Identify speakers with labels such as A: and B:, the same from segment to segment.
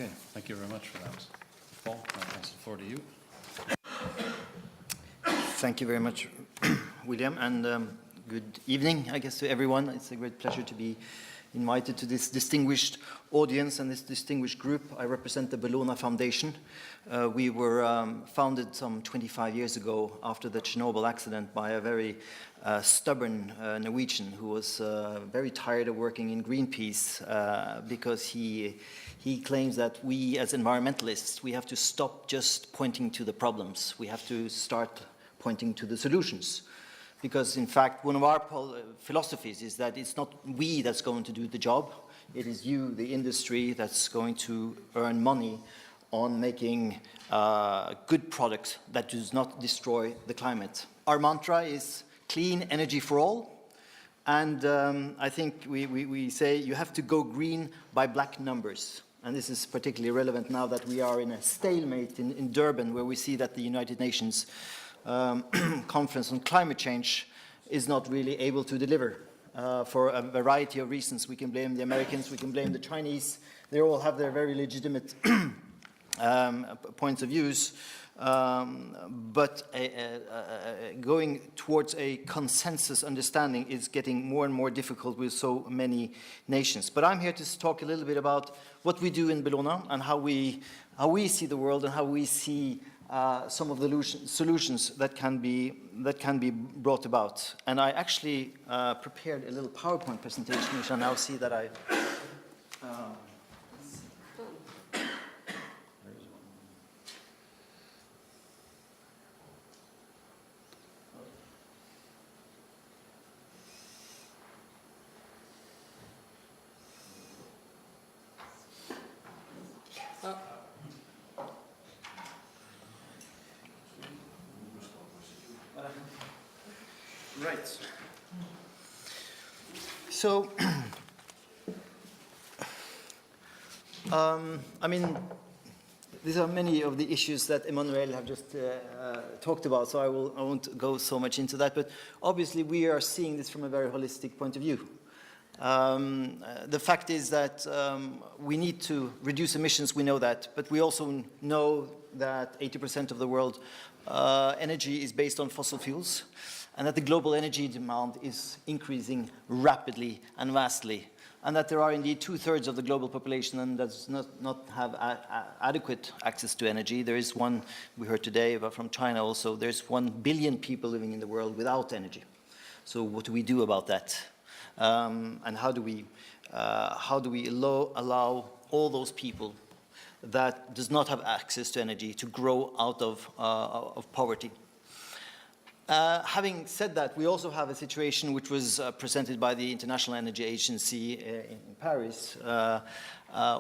A: Okay, thank you very much for that. Paul, I'll pass the floor to you.
B: Thank you very much, William, and good evening, I guess, to everyone. It's a great pleasure to be invited to this distinguished audience and this distinguished group. I represent the Bellona Foundation. We were founded some 25 years ago after the Chernobyl accident by a very stubborn Norwegian who was very tired of working in Greenpeace because he claims that we as environmentalists, we have to stop just pointing to the problems. We have to start pointing to the solutions. Because in fact, one of our philosophies is that it's not we that's going to do the job. It is you, the industry, that's going to earn money on making good products that does not destroy the climate. Our mantra is clean energy for all. And I think we say you have to go green by black numbers. And this is particularly relevant now that we are in a stalemate in Durban, where we see that the United Nations conference on climate change is not really able to deliver for a variety of reasons. We can blame the Americans, we can blame the Chinese. They all have their very legitimate points of views, but going towards a consensus understanding is getting more and more difficult with so many nations. But I'm here to talk a little bit about what we do in Bellona and how we see the world and how we see some of the solutions that can be brought about. And I actually prepared a little PowerPoint presentation, which I now see that I... Right. So, I mean, these are many of the issues that Emmanuel have just talked about, so I won't go so much into that, but obviously we are seeing this from a very holistic point of view. The fact is that we need to reduce emissions, we know that, but we also know that 80% of the world energy is based on fossil fuels, and that the global energy demand is increasing rapidly and vastly, and that there are indeed 2/3 of the global population and does not have adequate access to energy. There is one, we heard today about from China also, there's 1 billion people living in the world without energy. So what do we do about that? And how do we allow all those people that does not have access to energy to grow out of poverty? Having said that, we also have a situation which was presented by the International Energy Agency in Paris,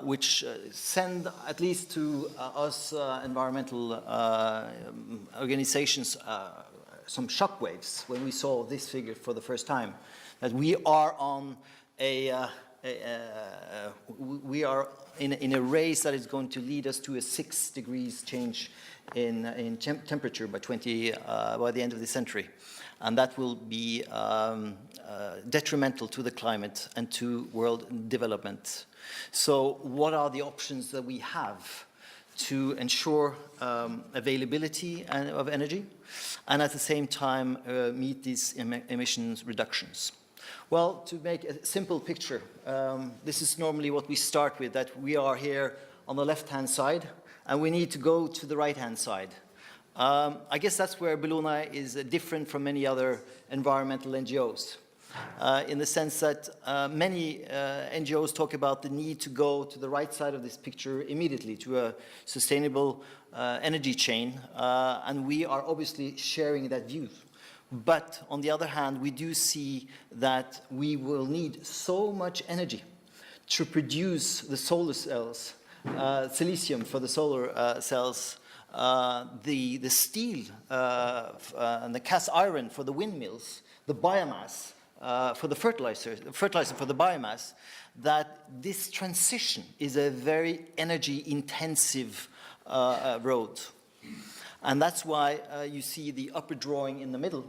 B: which send at least to us environmental organizations some shockwaves when we saw this figure for the first time, that we are on we are in a race that is going to lead us to a 6 degrees change in temperature by the end of the century, and that will be detrimental to the climate and to world development. So, what are the options that we have to ensure availability of energy, and at the same time meet these emissions reductions? Well, to make a simple picture, this is normally what we start with, that we are here on the left-hand side, and we need to go to the right-hand side. I guess that's where Bellona is different from many other environmental NGOs, in the sense that many NGOs talk about the need to go to the right side of this picture immediately, to a sustainable energy chain, and we are obviously sharing that view. But on the other hand, we do see that we will need so much energy to produce the solar cells, silicium for the solar cells, the steel and the cast iron for the windmills, the biomass for the fertilizer for the biomass, that this transition is a very energy intensive road. And that's why you see the upper drawing in the middle,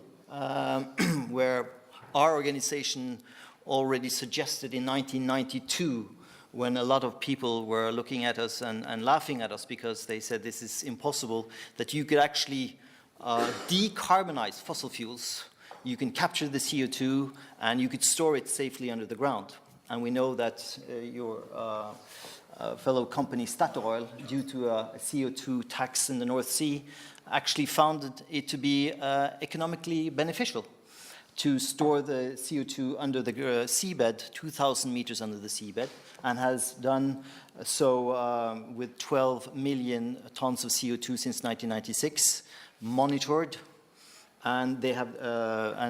B: where our organization already suggested in 1992 when a lot of people were looking at us and laughing at us because they said this is impossible, that you could actually decarbonize fossil fuels. You can capture the CO2 and you could store it safely under the ground. And we know that your fellow company Statoil, due to a CO2 tax in the North Sea, actually found it to be economically beneficial to store the CO2 under the seabed, 2,000 meters under the seabed, and has done so with 12 million tons of CO2 since 1996, monitored, and they have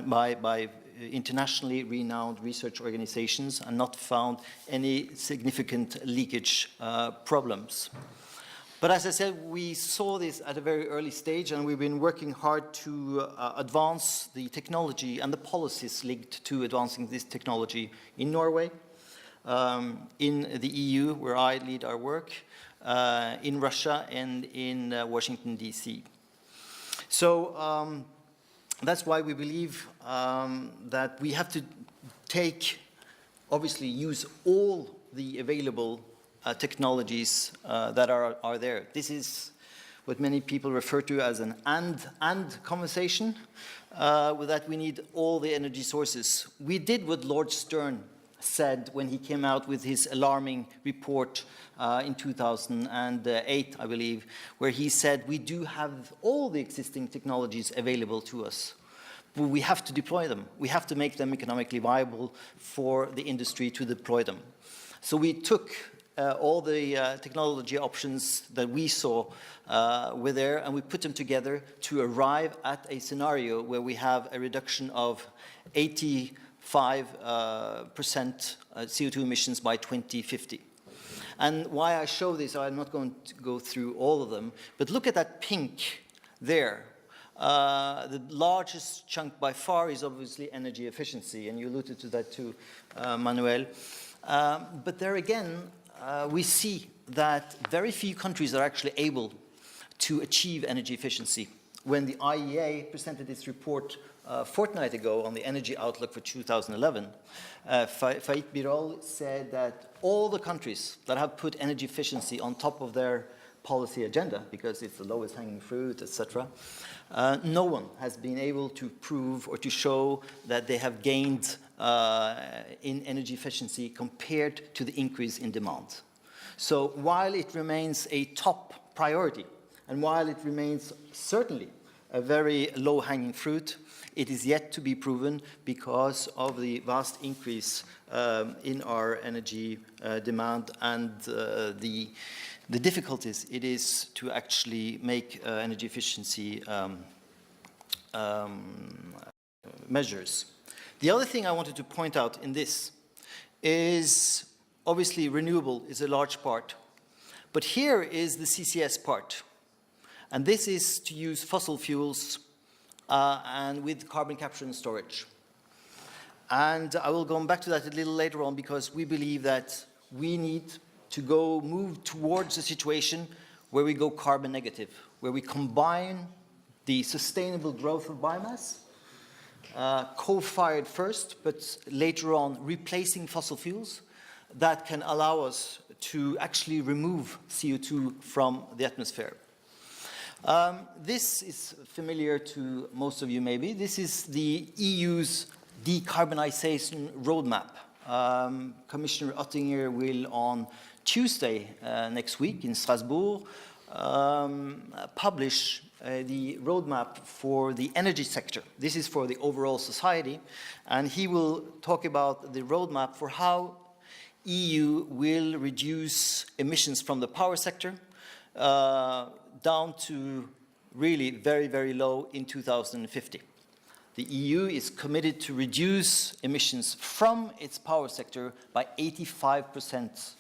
B: by internationally renowned research organizations, and not found any significant leakage problems. But as I said, we saw this at a very early stage, and we've been working hard to advance the technology and the policies linked to advancing this technology in Norway, in the EU, where I lead our work, in Russia, and in Washington, D.C. So that's why we believe that we have to obviously use all the available technologies that are there. This is what many people refer to as an and conversation, with that we need all the energy sources. We did what Lord Stern said when he came out with his alarming report in 2008, I believe, where he said we do have all the existing technologies available to us, but we have to deploy them. We have to make them economically viable for the industry to deploy them. So we took all the technology options that we saw were there, and we put them together to arrive at a scenario where we have a reduction of 85% CO2 emissions by 2050. And why I show this, I'm not going to go through all of them, but look at that pink there. The largest chunk by far is obviously energy efficiency, and you alluded to that too, Manuel. But there again, we see that very few countries are actually able to achieve energy efficiency. When the IEA presented its report a fortnight ago on the energy outlook for 2011, Faik Birol said that all the countries that have put energy efficiency on top of their policy agenda, because it's the lowest hanging fruit, etc., no one has been able to prove or to show that they have gained in energy efficiency compared to the increase in demand. So while it remains a top priority, and while it remains certainly a very low-hanging fruit, it is yet to be proven because of the vast increase in our energy demand and the difficulties it is to actually make energy efficiency measures. The other thing I wanted to point out in this is obviously renewable is a large part, but here is the CCS part. And this is to use fossil fuels and with carbon capture and storage. And I will go back to that a little later on, because we believe that we need to move towards a situation where we go carbon negative, where we combine the sustainable growth of biomass, coal-fired first, but later on replacing fossil fuels, that can allow us to actually remove CO2 from the atmosphere. This is familiar to most of you maybe. This is the EU's decarbonization roadmap. Commissioner Oettinger will on Tuesday next week in Strasbourg publish the roadmap for the energy sector. This is for the overall society, and he will talk about the roadmap for how EU will reduce emissions from the power sector down to really very, very low in 2050. The EU is committed to reduce emissions from its power sector by 85%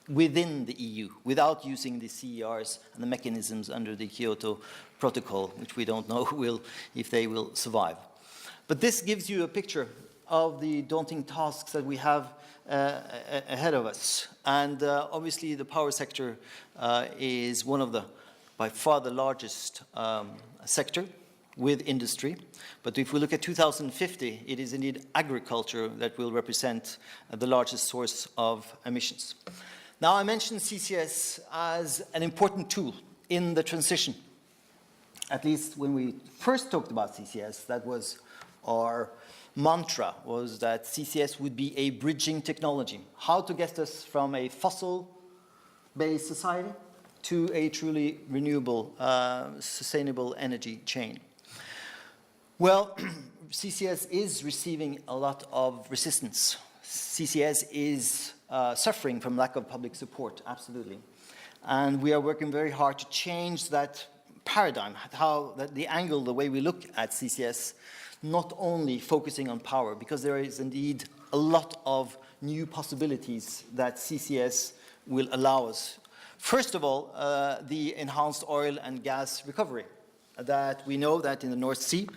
B: within the EU, without using the CERs and the mechanisms under the Kyoto Protocol, which we don't know if they will survive. But this gives you a picture of the daunting tasks that we have ahead of us. And obviously the power sector is one of the, by far the largest sector. with industry. But if we look at 2050, it is indeed agriculture that will represent the largest source of emissions. Now, I mentioned CCS as an important tool in the transition. At least when we first talked about CCS, that was our mantra, was that CCS would be a bridging technology. How to get us from a fossil-based society to a truly renewable, sustainable energy chain. Well, CCS is receiving a lot of resistance. CCS is suffering from lack of public support, absolutely. And we are working very hard to change that paradigm, the angle, the way we look at CCS, not only focusing on power, because there is indeed a lot of new possibilities that CCS will allow us. First of all, the enhanced oil and gas recovery, that we know that in the North Sea,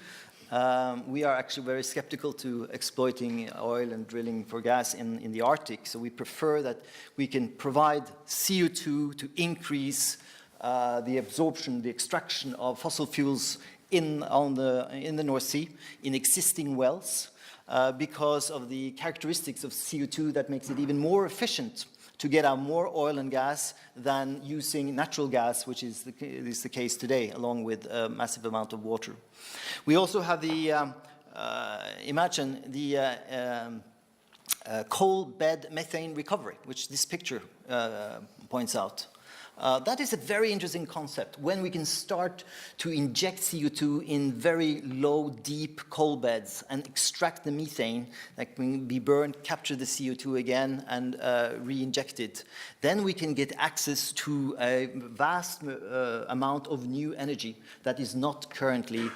B: we are actually very skeptical to exploiting oil and drilling for gas in the Arctic. So we prefer that we can provide CO2 to increase the absorption, the extraction of fossil fuels in the North Sea, in existing wells, because of the characteristics of CO2 that makes it even more efficient to get out more oil and gas than using natural gas, which is the case today, along with a massive amount of water. We also have the, imagine the coal bed methane recovery, which this picture points out. That is a very interesting concept, when we can start to inject CO2 in very low, deep coal beds and extract the methane that can be burned, capture the CO2 again, and re-inject it. Then we can get access to a vast amount of new energy that is not currently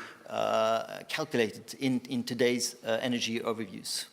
B: calculated in today's energy overviews.